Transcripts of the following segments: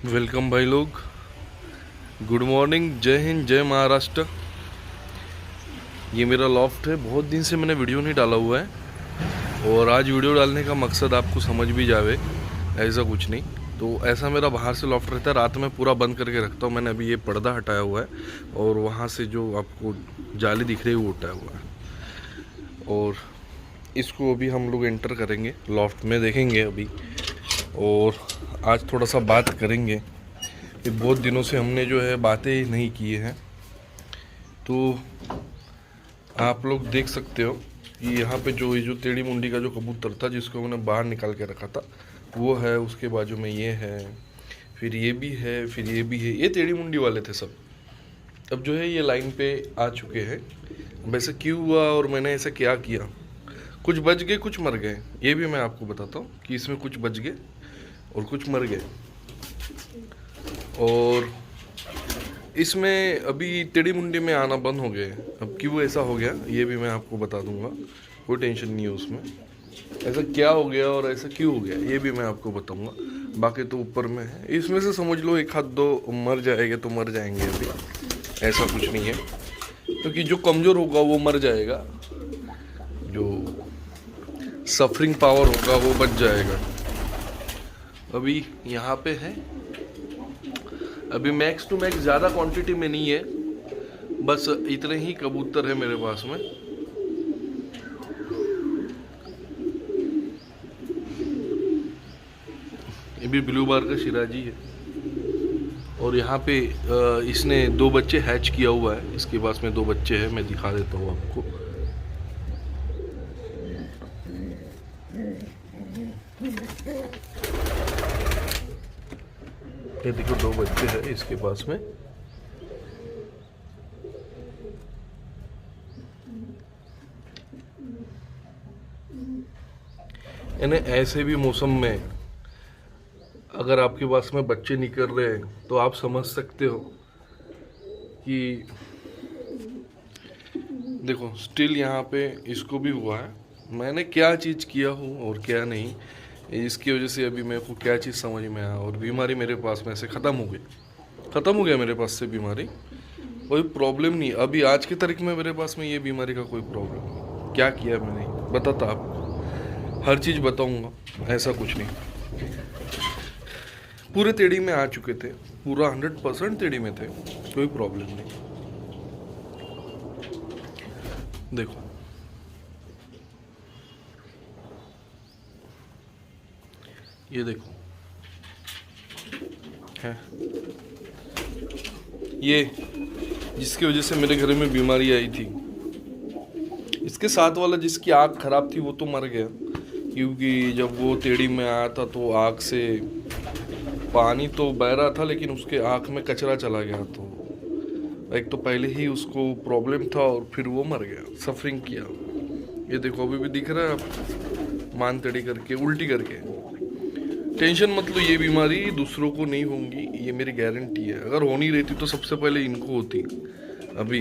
Welcome भाई लोग। Good morning, जय हिंद, जय महाराष्ट्र। ये मेरा लॉफ्ट है। बहुत दिन से मैंने वीडियो नहीं डाला हुआ है और आज वीडियो डालने का मकसद आपको समझ भी जावे, ऐसा कुछ नहीं। तो ऐसा मेरा बाहर से लॉफ्ट रहता है, रात में पूरा बंद करके रखता हूँ। मैंने अभी ये पर्दा हटाया हुआ है और वहाँ से जो आपको जाली दिख रही है वो उठाया हुआ है। और इसको अभी हम लोग एंटर करेंगे, लॉफ्ट में देखेंगे अभी। और आज थोड़ा सा बात करेंगे कि बहुत दिनों से हमने जो है बातें नहीं की हैं। तो आप लोग देख सकते हो कि यहाँ पे जो ये जो टेढ़ी मुंडी का जो कबूतर था जिसको मैंने बाहर निकाल के रखा था वो है, उसके बाजू में ये है, फिर ये भी है, फिर ये भी है। ये टेढ़ी मुंडी वाले थे सब। अब जो है ये लाइन पे आ चुके हैं। वैसे क्यों हुआ और मैंने ऐसा क्या किया, कुछ बच गए कुछ मर गए, ये भी मैं आपको बताता हूँ कि इसमें कुछ बच गए और कुछ मर गए। और इसमें अभी टेढ़ी मुंडी में आना बंद हो गए। अब क्यों ऐसा हो गया ये भी मैं आपको बता दूंगा, कोई टेंशन नहीं है उसमें। ऐसा क्या हो गया और ऐसा क्यों हो गया ये भी मैं आपको बताऊंगा। बाकी तो ऊपर में है, इसमें से समझ लो एक हाथ दो मर जाएंगे तो मर जाएंगे। अभी ऐसा कुछ नहीं है, क्योंकि जो कमज़ोर होगा वो मर जाएगा, जो सफरिंग पावर होगा वो बच जाएगा। अभी यहाँ पे है, अभी मैक्स टू मैक्स ज़्यादा क्वांटिटी में नहीं है, बस इतने ही कबूतर है मेरे पास में। ये भी ब्लू बार का शिराजी है। और यहाँ पे इसने 2 बच्चे हैच किया हुआ है, इसके पास में 2 बच्चे हैं, मैं दिखा देता हूँ आपको। ये देखो 2 बच्चे हैं इसके पास में। यानी ऐसे भी मौसम में अगर आपके पास में बच्चे निकल रहे हैं तो आप समझ सकते हो कि देखो स्टिल यहाँ पे इसको भी हुआ है। मैंने क्या चीज़ किया हूँ और क्या नहीं, इसकी वजह से अभी मेरे को क्या चीज़ समझ में आया। और बीमारी मेरे पास में से ख़त्म हो गया मेरे पास से बीमारी। कोई प्रॉब्लम नहीं अभी आज की तारीख में मेरे पास में ये बीमारी का कोई प्रॉब्लम नहीं। क्या किया मैंने बताता आपको, हर चीज़ बताऊँगा, ऐसा कुछ नहीं। पूरे टेढ़ी में आ चुके थे, पूरा 100% टेढ़ी में थे, कोई प्रॉब्लम नहीं। देखो ये देखो है ये, जिसकी वजह से मेरे घर में बीमारी आई थी। इसके साथ वाला जिसकी आँख खराब थी वो तो मर गया, क्योंकि जब वो टेढ़ी में आया था तो आँख से पानी तो बह रहा था लेकिन उसके आँख में कचरा चला गया। तो एक तो पहले ही उसको प्रॉब्लम था और फिर वो मर गया, सफरिंग किया। ये देखो अभी भी दिख रहा है आप, मान टेढ़ी करके उल्टी करके। टेंशन मत लो, ये बीमारी दूसरों को नहीं होंगी, ये मेरी गारंटी है। अगर होनी रहती तो सबसे पहले इनको होती। अभी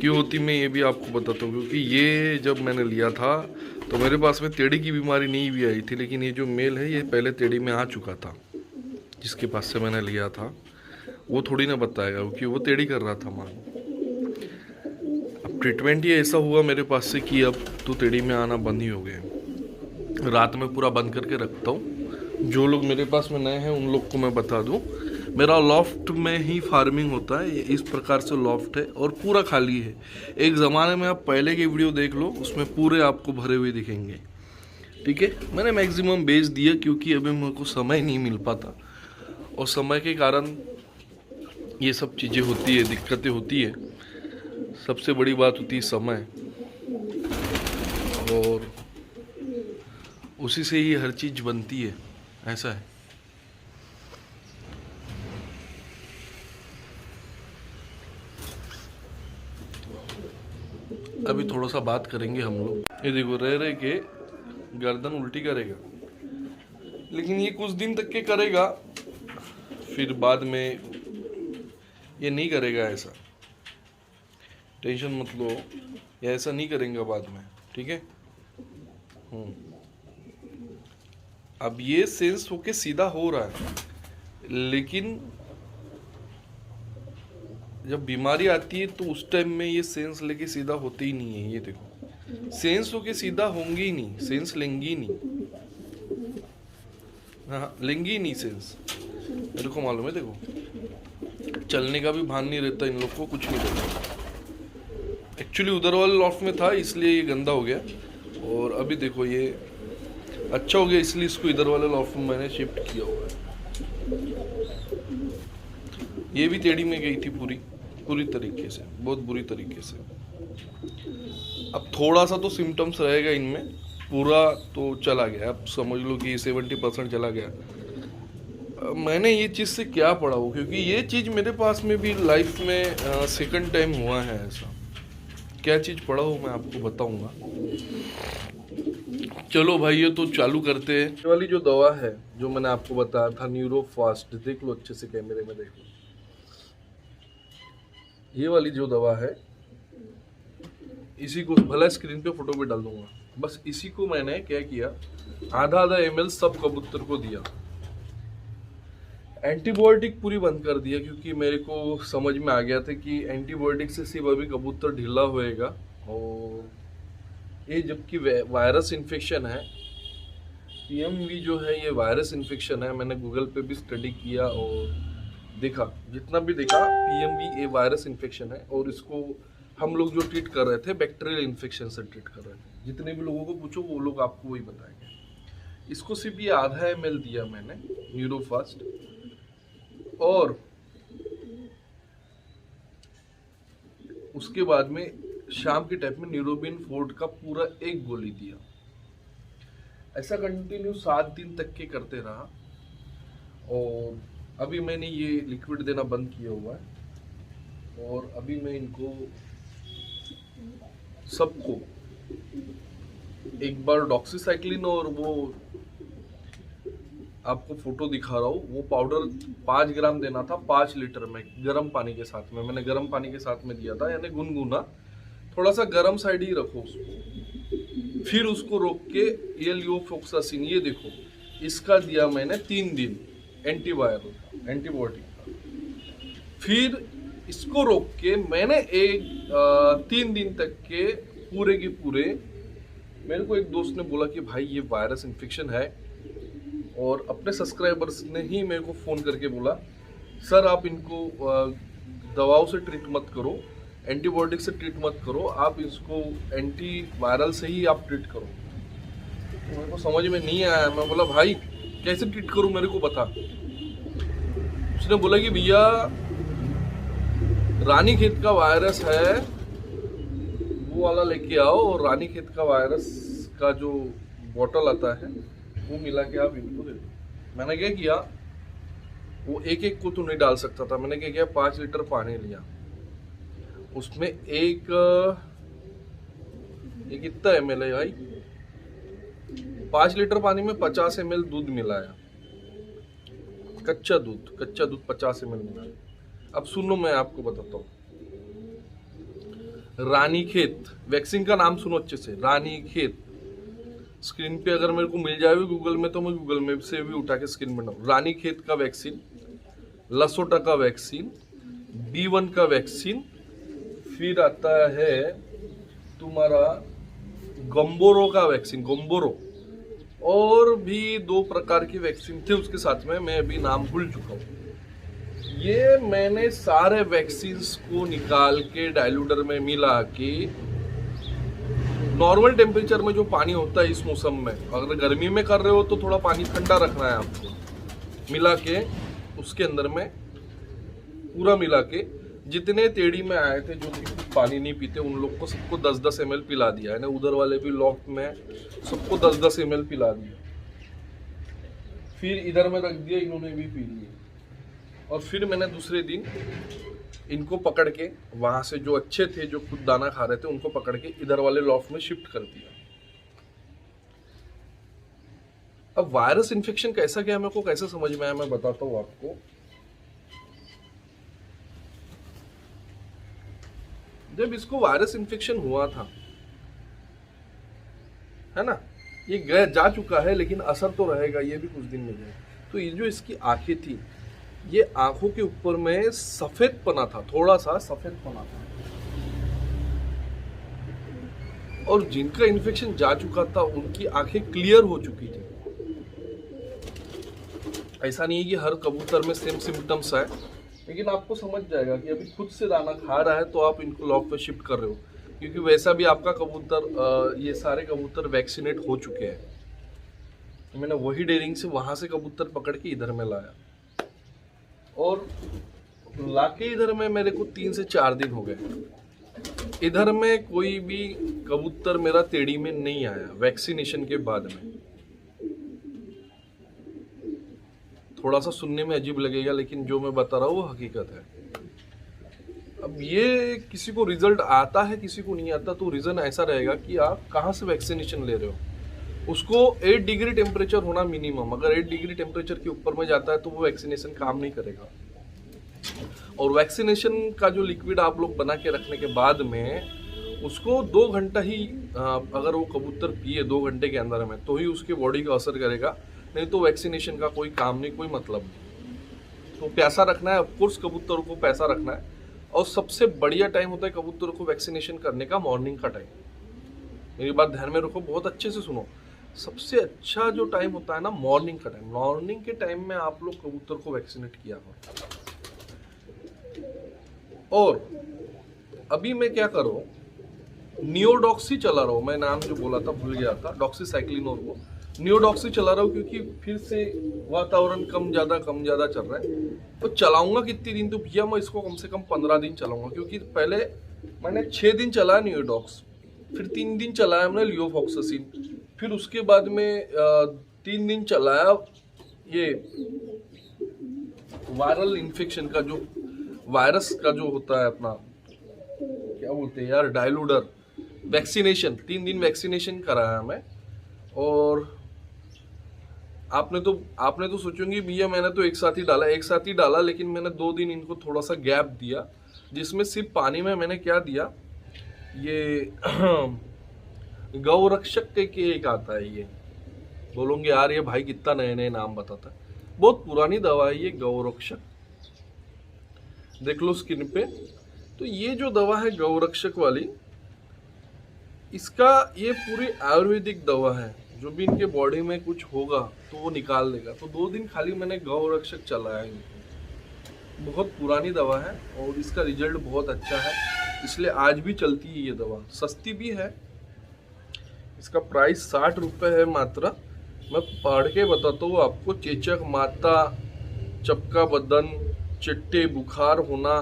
क्यों होती मैं ये भी आपको बताता हूँ, क्योंकि ये जब मैंने लिया था तो मेरे पास में टेढ़ी की बीमारी नहीं भी आई थी, लेकिन ये जो मेल है ये पहले टेढ़ी में आ चुका था। जिसके पास से मैंने लिया था वो थोड़ी ना बताएगा, क्योंकि वो टेढ़ी कर रहा था मान। अब ट्रीटमेंट ये ऐसा हुआ मेरे पास से कि अब तो टेढ़ी में आना बंद ही हो गए। रात में पूरा बंद करके रखता हूँ। जो लोग मेरे पास में नए हैं उन लोग को मैं बता दूं, मेरा लॉफ्ट में ही फार्मिंग होता है। ये इस प्रकार से लॉफ्ट है और पूरा खाली है। एक ज़माने में आप पहले की वीडियो देख लो, उसमें पूरे आपको भरे हुए दिखेंगे। ठीक है, मैंने मैक्सिमम बेच दिया क्योंकि अभी मेरे को समय नहीं मिल पाता, और समय के कारण ये सब चीज़ें होती है, दिक्कतें होती है। सबसे बड़ी बात होती है समय, और उसी से ही हर चीज़ बनती है, ऐसा है। अभी थोड़ा सा बात करेंगे हम लोग। ये देखो रह रहे के गर्दन उल्टी करेगा, लेकिन ये कुछ दिन तक के करेगा, फिर बाद में ये नहीं करेगा। ऐसा टेंशन मत लो, ये ऐसा नहीं करेंगे बाद में, ठीक है। अब ये सेंस होके सीधा हो रहा है, लेकिन जब बीमारी आती है तो उस टाइम में ये सेंस लेके सीधा होते ही नहीं है। ये देखो, सेंस होके सीधा होंगे ही नहीं, सेंस लेंगी ही नहीं। हाँ, लेंगी ही नहीं सेंस, मेरे को मालूम है। देखो, चलने का भी भान नहीं रहता इन लोग को, कुछ नहीं रहता। एक्चुअली उधर वाले लॉफ्ट में था इसलिए ये गंदा हो गया, और अभी देखो ये अच्छा हो गया, इसलिए इसको इधर वाले लॉफ्ट में मैंने शिफ्ट किया हुआ है। ये भी टेढ़ी में गई थी पूरी तरीके से, बहुत बुरी तरीके से। अब थोड़ा सा तो सिम्टम्स रहेगा इनमें, पूरा तो चला गया, अब समझ लो कि 70% चला गया। मैंने ये चीज़ से क्या पढ़ा हो, क्योंकि ये चीज़ मेरे पास में भी लाइफ में सेकंड टाइम हुआ है ऐसा। क्या चीज़ पढ़ा हो मैं आपको बताऊंगा। चलो भाई, ये तो चालू करते हैं। ये वाली जो दवा है जो मैंने आपको बताया था, न्यूरोफास्ट, देख लो अच्छे से, कैमरे में देख लो। ये वाली जो दवा है, इसी को भला स्क्रीन पे फोटो भी डाल दूंगा। बस इसी को मैंने क्या किया, आधा ml सब कबूतर को दिया। एंटीबायोटिक पूरी बंद कर दिया, क्योंकि मेरे को समझ में आ गया था कि एंटीबायोटिक से सिर्फ अभी कबूतर ढीला होएगा, और ये जबकि वायरस इन्फेक्शन है, PMV जो है ये वायरस इन्फेक्शन है। मैंने गूगल पे भी स्टडी किया और देखा, जितना भी देखा, PMV ये वायरस इन्फेक्शन है, और इसको हम लोग जो ट्रीट कर रहे थे बैक्टीरियल इन्फेक्शन से ट्रीट कर रहे थे। जितने भी लोगों को पूछो वो लोग आपको वही बताएंगे। इसको सिर्फ ये आधा ml दिया मैंने न्यूरोफास्ट, और उसके बाद में शाम के टाइम में न्यूरोबिन फोर्ट का पूरा 1 गोली दिया। ऐसा कंटिन्यू 7 दिन तक के करते रहा, और अभी मैंने ये लिक्विड देना बंद किया हुआ है। और अभी मैं इनको सबको एक बार डॉक्सीसाइक्लिन और वो आपको फोटो दिखा रहा हूँ, वो पाउडर 5 ग्राम देना था 5 लीटर में, गर्म पानी के साथ में। मैंने गर्म पानी के साथ में दिया था, यानी गुनगुना, थोड़ा सा गर्म साइड ही रखो उसको। फिर उसको रोक के एलियोफ्लोक्सासिन, ये देखो, इसका दिया मैंने 3 दिन एंटीबायोटिक का। फिर इसको रोक के मैंने 3 दिन तक के पूरे के पूरे, मेरे को एक दोस्त ने बोला कि भाई ये वायरस इन्फेक्शन है, और अपने सब्सक्राइबर्स ने ही मेरे को फ़ोन करके बोला, सर आप इनको दवाओं से ट्रीट मत करो, एंटीबायोटिक से ट्रीट मत करो, आप इसको एंटी वायरल से ही आप ट्रीट करो। तो मेरे को समझ में नहीं आया। मैं बोला भाई कैसे ट्रीट करूं, मेरे को बता। उसने बोला कि भैया रानीखेत का वायरस है, वो वाला लेके आओ, और रानीखेत का वायरस का जो बॉटल आता है वो मिला के आप इनको दे दो। मैंने क्या किया, वो एक को तो नहीं डाल सकता था, मैंने क्या किया, 5 लीटर पानी लिया, उसमें एक कितना ml है भाई, 5 लीटर पानी में 50 ml दूध मिलाया, कच्चा दूध 50 ml मिलाया। अब सुनो, मैं आपको बताता हूँ। रानीखेत वैक्सीन का नाम सुनो अच्छे से, रानीखेत। स्क्रीन पे अगर मेरे को मिल जाए गूगल में तो मैं गूगल में से भी उठा के स्क्रीन बनाऊँ। रानीखेत का वैक्सीन, लसोटा का वैक्सीन, B1 का वैक्सीन, फिर आता है तुम्हारा गम्बोरो का वैक्सीन, गम्बोरो, और भी 2 प्रकार की वैक्सीन थे उसके साथ में, मैं अभी नाम भूल चुका हूँ। ये मैंने सारे वैक्सीन्स को निकाल के डाइल्यूटर में मिला के, नॉर्मल टेम्परेचर में जो पानी होता है इस मौसम में, अगर गर्मी में कर रहे हो तो थोड़ा पानी ठंडा रखना है आपको, मिला के उसके अंदर में पूरा मिला के, जितने तेड़ी में आए थे जो पानी नहीं पीते उन लोग को सबको 10-10 ml पिला दिया है ना। उधर वाले भी लॉफ्ट में सबको 10-10 ml पिला दिया, फिर इधर में रख दिया, इन्होंने भी पी लिए। और फिर मैंने दूसरे दिन इनको पकड़ के, वहां से जो अच्छे थे जो खुद दाना खा रहे थे उनको पकड़ के इधर वाले लॉफ्ट में शिफ्ट कर दिया। अब वायरस इन्फेक्शन कैसा गया मेरे को कैसे समझ में आया, मैं बताता हूँ आपको। जब इसको वायरस इन्फेक्शन हुआ था, है ना, ये गया जा चुका है, लेकिन असर तो रहेगा, ये भी कुछ दिन में जाए। तो ये जो इसकी आंखें थी, ये आंखों के ऊपर में सफेद पना था, थोड़ा सा सफेद पना था, और जिनका इन्फेक्शन जा चुका था उनकी आंखें क्लियर हो चुकी थी। ऐसा नहीं है कि हर कबूतर में सेम सिम्टम्स है, लेकिन आपको समझ जाएगा कि अभी खुद से दाना खा रहा है तो आप इनको लॉफ्ट पे शिफ्ट कर रहे हो, क्योंकि वैसा भी आपका कबूतर, ये सारे कबूतर वैक्सीनेट हो चुके हैं। तो मैंने वही डेयरिंग से वहां से कबूतर पकड़ के इधर में लाया, और लाके इधर में मेरे को 3 से 4 दिन हो गए। इधर में कोई भी कबूतर मेरा तेड़ी में नहीं आया वैक्सीनेशन के बाद में। थोड़ा सा सुनने में अजीब लगेगा, लेकिन जो मैं बता रहा हूँ वो हकीकत है। अब ये किसी को रिजल्ट आता है, किसी को नहीं आता, तो रीज़न ऐसा रहेगा कि आप कहाँ से वैक्सीनेशन ले रहे हो। उसको 8 डिग्री टेम्परेचर होना मिनिमम, अगर 8 डिग्री टेम्परेचर के ऊपर में जाता है तो वो वैक्सीनेशन काम नहीं करेगा। और वैक्सीनेशन का जो लिक्विड आप लोग बना के रखने के बाद में उसको 2 घंटा ही, अगर वो कबूतर पिए 2 घंटे के अंदर में, तो ही उसके बॉडी का असर करेगा, नहीं तो वैक्सीनेशन का कोई काम नहीं, कोई मतलब नहीं। तो प्यासा रखना है, ऑफकोर्स कबूतरों को प्यासा रखना है। और सबसे बढ़िया टाइम होता है कबूतरों को वैक्सीनेशन करने का मॉर्निंग का टाइम। मेरी बात ध्यान में रखो, बहुत अच्छे से सुनो। सबसे अच्छा जो टाइम होता है ना, मॉर्निंग का टाइम। मॉर्निंग के टाइम में आप लोग कबूतर को वैक्सीनेट किया करो। और अभी मैं क्या कर रहा हूँ, नियोडॉक्सी चला रहा हूँ। मैं नाम जो बोला था भूल गया था, डॉक्सीसाइक्लिन, और वो नियोडॉक्सी चला रहा हूँ क्योंकि फिर से वातावरण कम ज़्यादा चल रहा है। तो चलाऊंगा कितने दिन, तो भैया मैं इसको कम से कम 15 दिन चलाऊंगा, क्योंकि पहले मैंने 6 दिन चलाया नियोडॉक्स, फिर 3 दिन चलाया हमने लियोफॉक्सासिन, फिर उसके बाद में 3 दिन चलाया ये वायरल इन्फेक्शन का, जो वायरस का जो होता है अपना, क्या बोलते हैं यार, डायलूडर वैक्सीनेशन। 3 दिन वैक्सीनेशन कराया मैं। और आपने तो सोचेंगे भैया मैंने तो एक साथ ही डाला, लेकिन मैंने 2 दिन इनको थोड़ा सा गैप दिया, जिसमें सिर्फ पानी में मैंने क्या दिया, ये गौरक्षक के एक आता है। ये बोलोगे यार ये भाई कितना नए नए नाम बताता है, बहुत पुरानी दवा है ये गौरक्षक, देख लो स्किन पे। तो ये जो दवा है गौरक्षक वाली, इसका ये पूरी आयुर्वेदिक दवा है, जो भी इनके बॉडी में कुछ होगा तो वो निकाल देगा। तो 2 दिन खाली मैंने गौरक्षक चलाया इनको। बहुत पुरानी दवा है और इसका रिजल्ट बहुत अच्छा है, इसलिए आज भी चलती है ये दवा। सस्ती भी है, इसका प्राइस 60 रुपये है मात्र। मैं पढ़ के बताता हूँ आपको। चेचक, माता, चपका बदन, चिट्टे, बुखार होना,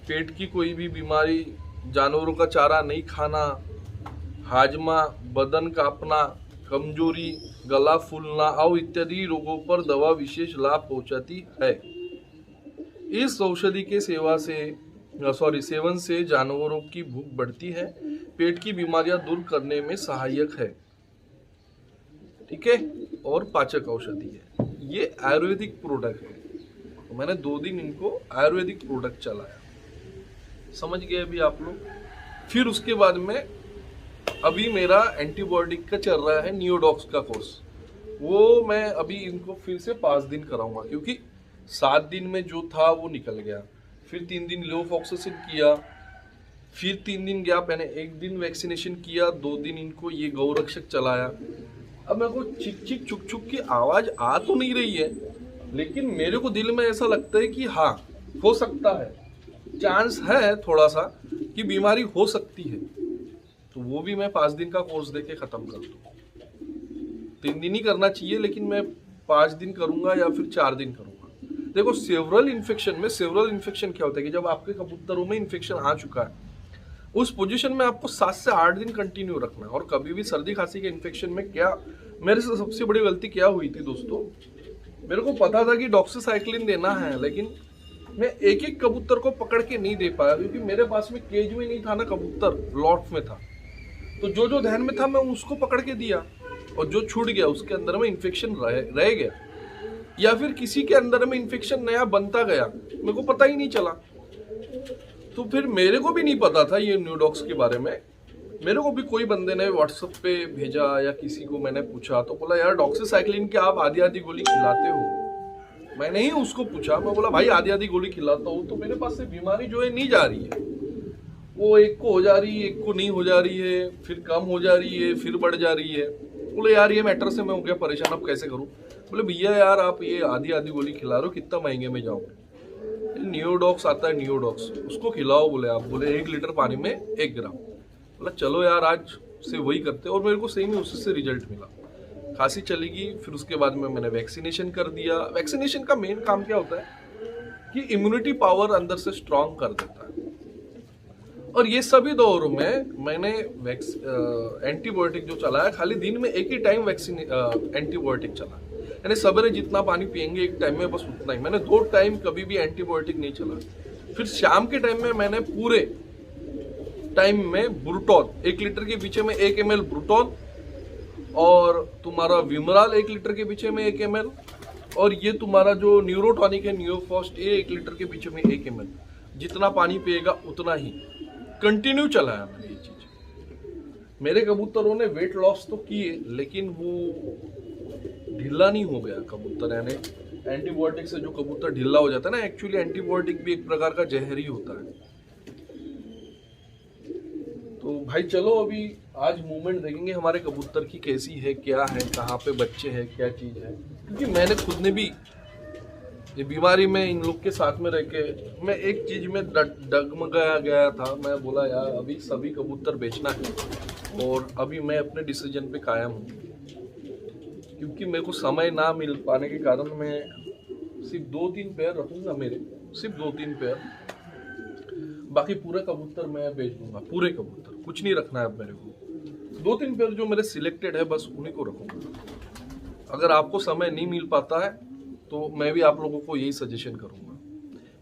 पेट की कोई भी बीमारी, जानवरों का चारा नहीं खाना, हाजमा, बदन कांपना, कमजोरी, गला फूलना और इत्यादि रोगों पर दवा विशेष लाभ पहुंचाती है। इस औषधि के सेवन से जानवरों की भूख बढ़ती है, पेट की बीमारियां दूर करने में सहायक है, ठीक है, और पाचक औषधि है। ये आयुर्वेदिक प्रोडक्ट है। तो मैंने 2 दिन इनको आयुर्वेदिक प्रोडक्ट चलाया, समझ गए अभी आप लोग। फिर उसके बाद में अभी मेरा एंटीबायोटिक का चल रहा है नियोडॉक्स का कोर्स, वो मैं अभी इनको फिर से 5 दिन कराऊंगा, क्योंकि 7 दिन में जो था वो निकल गया। फिर 3 दिन लियोफॉक्सासिन किया, फिर 3 दिन गया, मैंने 1 दिन वैक्सीनेशन किया, 2 दिन इनको ये गौरक्षक चलाया। अब मेरे को चिक चिक चुक चुक की आवाज़ आ तो नहीं रही है, लेकिन मेरे को दिल में ऐसा लगता है कि हाँ हो सकता है, चांस है थोड़ा सा कि बीमारी हो सकती है। तो वो भी मैं 5 दिन का कोर्स देके ख़त्म कर दूँ। 3 दिन ही करना चाहिए, लेकिन मैं 5 दिन करूँगा या फिर 4 दिन करूँगा। देखो सेवरल इन्फेक्शन क्या होता है कि जब आपके कबूतरों में इन्फेक्शन आ चुका है, उस पोजीशन में आपको 7 से 8 दिन कंटिन्यू रखना है। और कभी भी सर्दी खांसी के इन्फेक्शन में क्या मेरे से सबसे बड़ी गलती क्या हुई थी दोस्तों, मेरे को पता था कि डॉक्सीसाइक्लिन देना है, लेकिन मैं एक एक कबूतर को पकड़ के नहीं दे पाया, क्योंकि मेरे पास में केज में नहीं था ना, कबूतर लॉट में था। तो जो ध्यान में था मैं उसको पकड़ के दिया, और जो छूट गया उसके अंदर में इन्फेक्शन रह गया, या फिर किसी के अंदर में इन्फेक्शन नया बनता गया, मेरे को पता ही नहीं चला। तो फिर मेरे को भी नहीं पता था ये नियोडॉक्स के बारे में। मेरे को भी कोई बंदे ने व्हाट्सएप पे भेजा या किसी को मैंने पूछा, तो बोला यार डॉक्सीसाइक्लिन की आप आधी गोली खिलाते हो, मैंने ही उसको पूछा, मैं बोला भाई आधी आधी गोली खिलाता हूँ तो मेरे पास से बीमारी जो है नहीं जा रही है, वो एक को हो जा रही है, एक को नहीं हो जा रही है, फिर कम हो जा रही है, फिर बढ़ जा रही है। बोले यार ये मैटर से मैं हो गया परेशान, अब कैसे करूँ। बोले भैया यार आप ये आधी आधी गोली खिला रहे हो, कितना महंगे में जाओगे। नियोडॉक्स आता है, नियोडॉक्स उसको खिलाओ बोले आप। बोले 1 लीटर पानी में 1 ग्राम। बोला चलो यार आज से वही करते, और मेरे को सेम ही उससे रिजल्ट मिला। खांसी चलेगी, फिर उसके बाद में मैंने वैक्सीनेशन कर दिया। वैक्सीनेशन का मेन काम क्या होता है कि इम्यूनिटी पावर अंदर से स्ट्रांग कर देता है। और ये सभी दौरों में मैंने एंटीबायोटिक जो चला है, खाली दिन में एक ही टाइम वैक्सीन एंटीबायोटिक चला, यानी सवेरे जितना पानी पियेंगे एक टाइम में बस उतना ही। मैंने 2 टाइम कभी भी एंटीबायोटिक नहीं चला। फिर शाम के टाइम में मैंने पूरे टाइम में ब्रूटॉन 1 लीटर के पीछे में 1 ml ब्रूटॉन, और तुम्हारा विमराल 1 लीटर के पीछे में 1 ml, और ये तुम्हारा जो न्यूरोटॉनिक है न्यूरोफॉस्ट, ये 1 लीटर के पीछे में 1 ml। जितना पानी पिएगा उतना ही कंटिन्यू चलाया मैंने ये चीज। मेरे कबूतरों ने वेट लॉस तो किए, लेकिन वो ढीला नहीं हो गया कबूतर। यानी एंटीबायोटिक से जो कबूतर ढीला हो जाता है ना, एक्चुअली एंटीबायोटिक भी एक प्रकार का जहर ही होता है। तो भाई चलो अभी आज मूवमेंट देखेंगे हमारे कबूतर की कैसी है, क्या है, कहाँ पे बच्चे हैं, क्या चीज़ है। क्योंकि मैंने खुद ने भी ये बीमारी में इन लोग के साथ में रह के मैं एक चीज़ में डगमगाया गया था। मैं बोला यार अभी सभी कबूतर बेचना है, और अभी मैं अपने डिसीजन पे कायम हूँ। क्योंकि मेरे को समय ना मिल पाने के कारण मैं सिर्फ 2-3 पेयर रखूँगा, मेरे सिर्फ 2-3 पेयर, बाकी पूरे कबूतर मैं बेच दूंगा। पूरे कबूतर कुछ नहीं रखना है अब मेरे को। 2-3 पेयर जो मेरे सिलेक्टेड है बस उन्हीं को रखूंगा। अगर आपको समय नहीं मिल पाता है तो मैं भी आप लोगों को यही सजेशन करूंगा,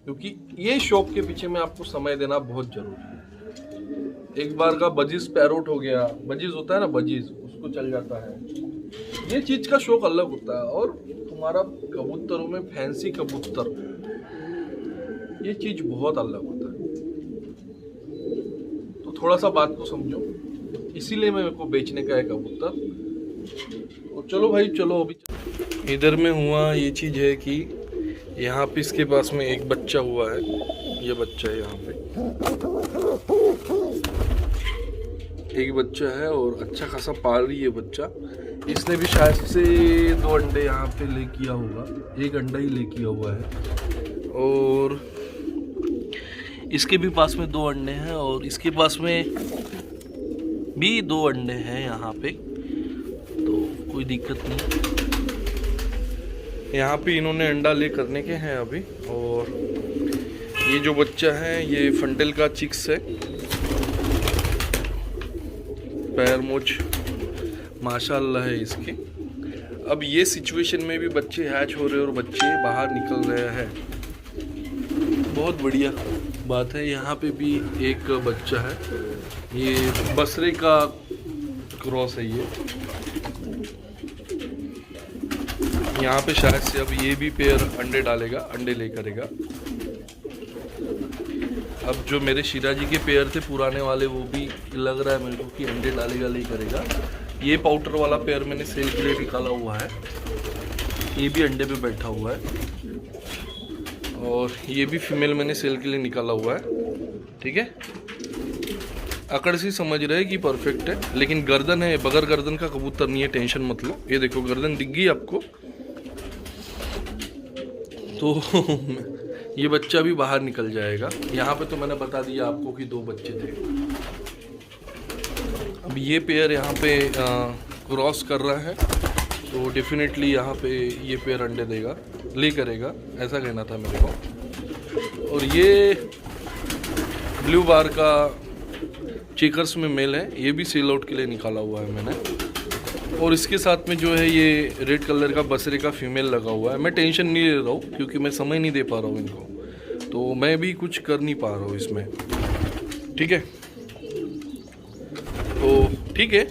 क्योंकि ये शौक के पीछे में आपको समय देना बहुत जरूरी है। एक बार का बजीज पैरोट हो गया, बजीज होता है ना, बजीज उसको चल जाता है। ये चीज का शौक अलग होता है, और तुम्हारा कबूतरों में फैंसी कबूतर, ये चीज बहुत अलग होता है। तो थोड़ा सा बात को समझो, इसीलिए मेरे को बेचने का है कबूतर। तो चलो भाई चलो अभी इधर में हुआ ये चीज़ है कि यहाँ पे इसके पास में एक बच्चा हुआ है, ये बच्चा है यहाँ पे एक बच्चा है, और अच्छा खासा पाल रही है बच्चा। इसने भी शायद से 2 अंडे यहाँ पे ले किया होगा, 1 अंडा ही ले किया हुआ है, और इसके भी पास में 2 अंडे हैं, और इसके पास में भी 2 अंडे हैं यहाँ पे, तो कोई दिक्कत नहीं। यहाँ पे इन्होंने अंडा ले करने के हैं अभी। और ये जो बच्चा है ये फंटेल का चिक्स है, पैर मूछ माशाल्लाह है इसके। अब ये सिचुएशन में भी बच्चे हैच हो रहे हैं और बच्चे बाहर निकल रहे हैं, बहुत बढ़िया बात है। यहाँ पे भी एक बच्चा है, ये बसरे का क्रॉस है ये। यहाँ पे शायद से अब ये भी पेयर अंडे डालेगा, अंडे ले करेगा। अब जो मेरे शिराजी के पेयर थे पुराने वाले, वो भी लग रहा है मेरे को कि अंडे डालेगा, ले करेगा। ये पाउडर वाला पेयर मैंने सेल के लिए निकाला हुआ है, ये भी अंडे पे बैठा हुआ है, और ये भी फीमेल मैंने सेल के लिए निकाला हुआ है। ठीक है, अकड़ सी समझ रहे कि परफेक्ट है, लेकिन गर्दन है, बगैर गर्दन का कबूतर नहीं है, टेंशन मत लो। ये देखो गर्दन दिख गई आपको। तो ये बच्चा भी बाहर निकल जाएगा। यहाँ पे तो मैंने बता दिया आपको कि 2 बच्चे थे। अब ये पेयर यहाँ पे क्रॉस कर रहा है, तो डेफिनेटली यहाँ पे ये पेयर अंडे देगा, ले करेगा, ऐसा कहना था मेरे को। और ये ब्लू बार का चेकर्स में मेल है, ये भी सेल आउट के लिए निकाला हुआ है मैंने। और इसके साथ में जो है ये रेड कलर का बसरे का फीमेल लगा हुआ है। मैं टेंशन नहीं ले रहा हूँ क्योंकि मैं समय नहीं दे पा रहा हूँ इनको, तो मैं भी कुछ कर नहीं पा रहा हूँ इसमें। ठीक है, तो ठीक है,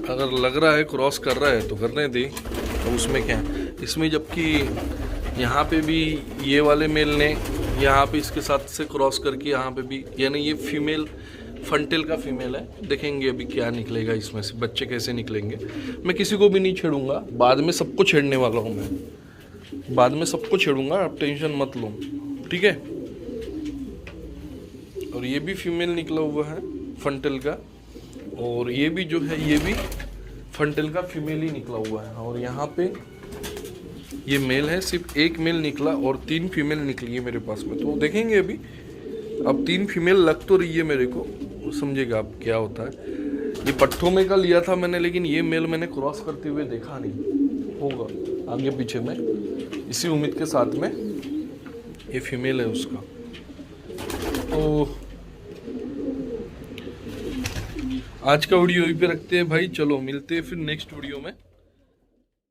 अगर लग रहा है क्रॉस कर रहा है तो करने दे, तो उसमें क्या है। इसमें जबकि यहाँ पे भी ये वाले मेल ने यहाँ पे इसके साथ से क्रॉस करके यहाँ पे भी, यानी ये फीमेल फंटेल का फीमेल है। देखेंगे अभी क्या निकलेगा इसमें से, बच्चे कैसे निकलेंगे। मैं किसी को भी नहीं छेड़ूंगा, बाद में सबको छेड़ने वाला हूँ मैं। बाद में सबको छेड़ूंगा, आप टेंशन मत लो, ठीक है। और ये भी फीमेल निकला हुआ है फंटेल का, और ये भी जो है ये भी फंटेल का फीमेल ही निकला हुआ है। और यहाँ पे ये मेल है, सिर्फ एक मेल निकला और 3 फीमेल निकली है मेरे पास में। तो देखेंगे अभी, अब 3 फीमेल लग तो रही है मेरे को, समझेगा आप क्या होता है। ये पट्ठों में का लिया था मैंने, लेकिन ये मेल मैंने क्रॉस करते हुए देखा नहीं, होगा आगे पीछे में, इसी उम्मीद के साथ में ये फीमेल है उसका। तो आज का वीडियो यहीं पे रखते हैं भाई, चलो मिलते हैं फिर नेक्स्ट वीडियो में।